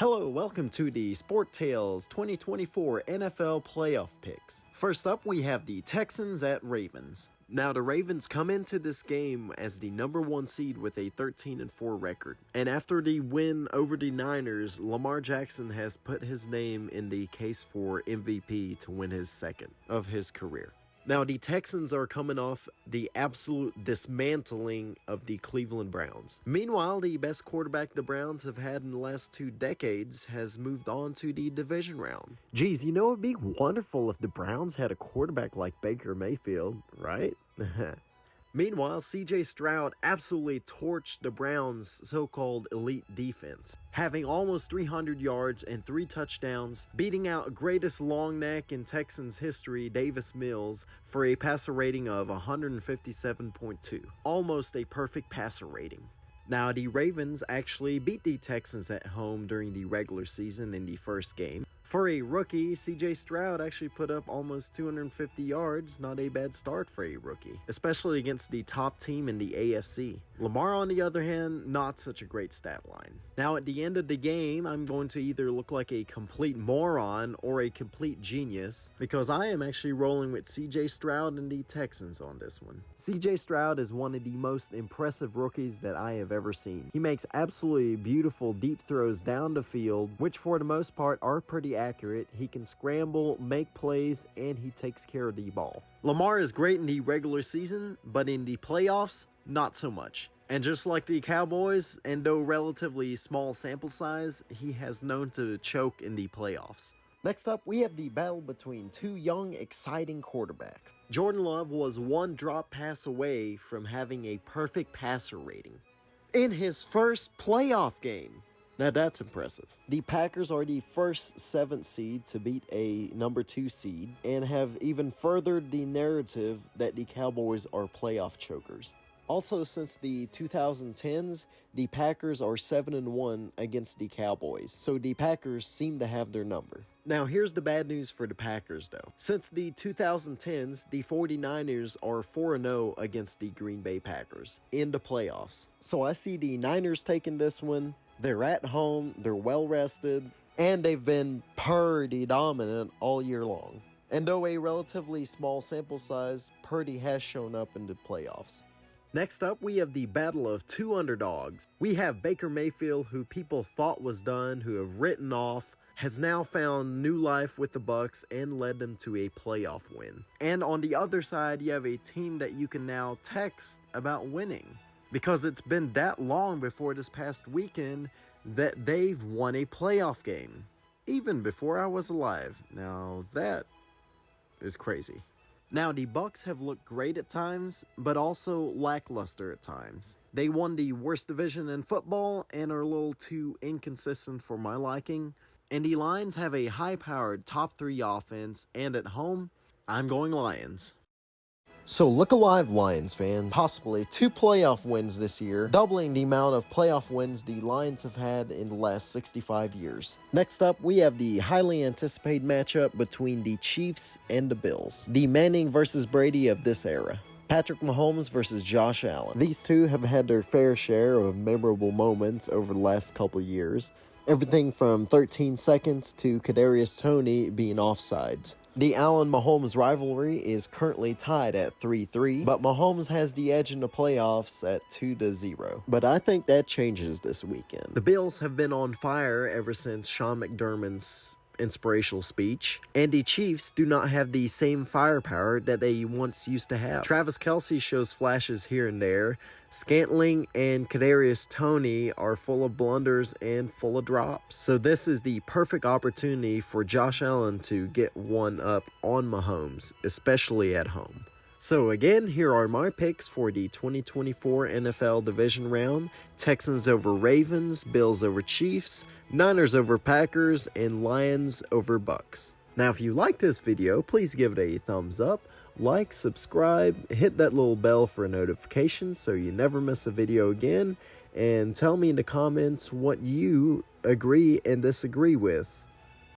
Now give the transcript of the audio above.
Hello, welcome to the Sport Tales 2024 NFL Playoff Picks. First up, we have the Texans at Ravens. Now, the Ravens come into this game as the number 1 seed with a 13-4 record. And after the win over the Niners, Lamar Jackson has put his name in the case for MVP to win his second of his career. Now, the Texans are coming off the absolute dismantling of the Cleveland Browns. Meanwhile, the best quarterback the Browns have had in the last 2 decades has moved on to the division round. Geez, you know, it'd be wonderful if the Browns had a quarterback like Baker Mayfield, right? Meanwhile, CJ Stroud absolutely torched the Browns' so-called elite defense, having almost 300 yards and 3 touchdowns, beating out greatest long neck in Texans history, Davis Mills, for a passer rating of 157.2, almost a perfect passer rating. Now, the Ravens actually beat the Texans at home during the regular season in the first game. For a rookie, CJ Stroud actually put up almost 250 yards, not a bad start for a rookie, especially against the top team in the AFC. Lamar, on the other hand, not such a great stat line. Now, at the end of the game, I'm going to either look like a complete moron or a complete genius, because I am actually rolling with CJ Stroud and the Texans on this one. CJ Stroud is one of the most impressive rookies that I have ever seen. He makes absolutely beautiful deep throws down the field, which for the most part are pretty accurate. He can scramble, make plays, and he takes care of the ball. Lamar is great in the regular season, but in the playoffs, not so much. And just like the Cowboys, and though relatively small sample size, he has known to choke in the playoffs. Next up, we have the battle between 2 young, exciting quarterbacks. Jordan Love was 1 drop pass away from having a perfect passer rating in his first playoff game. Now that's impressive. The Packers are the first 7th seed to beat a number 2 seed and have even furthered the narrative that the Cowboys are playoff chokers. Also, since the 2010s, the Packers are 7-1 against the Cowboys, so the Packers seem to have their number. Now, here's the bad news for the Packers, though. Since the 2010s, the 49ers are 4-0 against the Green Bay Packers in the playoffs. So I see the Niners taking this one. They're at home, they're well-rested, and they've been pretty dominant all year long. And though a relatively small sample size, Purdy has shown up in the playoffs. Next up, we have the battle of 2 underdogs. We have Baker Mayfield, who people thought was done, who have written off, has now found new life with the Bucs and led them to a playoff win. And on the other side, you have a team that you can now text about winning, because it's been that long before this past weekend that they've won a playoff game, even before I was alive. Now that is crazy. Now, the Bucs have looked great at times, but also lackluster at times. They won the worst division in football and are a little too inconsistent for my liking. And the Lions have a high-powered top 3 offense, and at home, I'm going Lions. So look alive, Lions fans. Possibly 2 playoff wins this year, doubling the amount of playoff wins the Lions have had in the last 65 years. Next up, we have the highly anticipated matchup between the Chiefs and the Bills. The Manning versus Brady of this era. Patrick Mahomes versus Josh Allen. These two have had their fair share of memorable moments over the last couple of years. Everything from 13 seconds to Kadarius Toney being offsides. The Allen-Mahomes rivalry is currently tied at 3-3, but Mahomes has the edge in the playoffs at 2-0. But I think that changes this weekend. The Bills have been on fire ever since Sean McDermott's inspirational speech, and the Chiefs do not have the same firepower that they once used to have. Travis Kelce shows flashes here and there. Scantling and Kadarius Toney are full of blunders and full of drops. So this is the perfect opportunity for Josh Allen to get one up on Mahomes, especially at home. So again, here are my picks for the 2024 NFL Division Round. Texans over Ravens, Bills over Chiefs, Niners over Packers, and Lions over Bucs. Now, if you like this video, please give it a thumbs up, like, subscribe, hit that little bell for a notification so you never miss a video again, and tell me in the comments what you agree and disagree with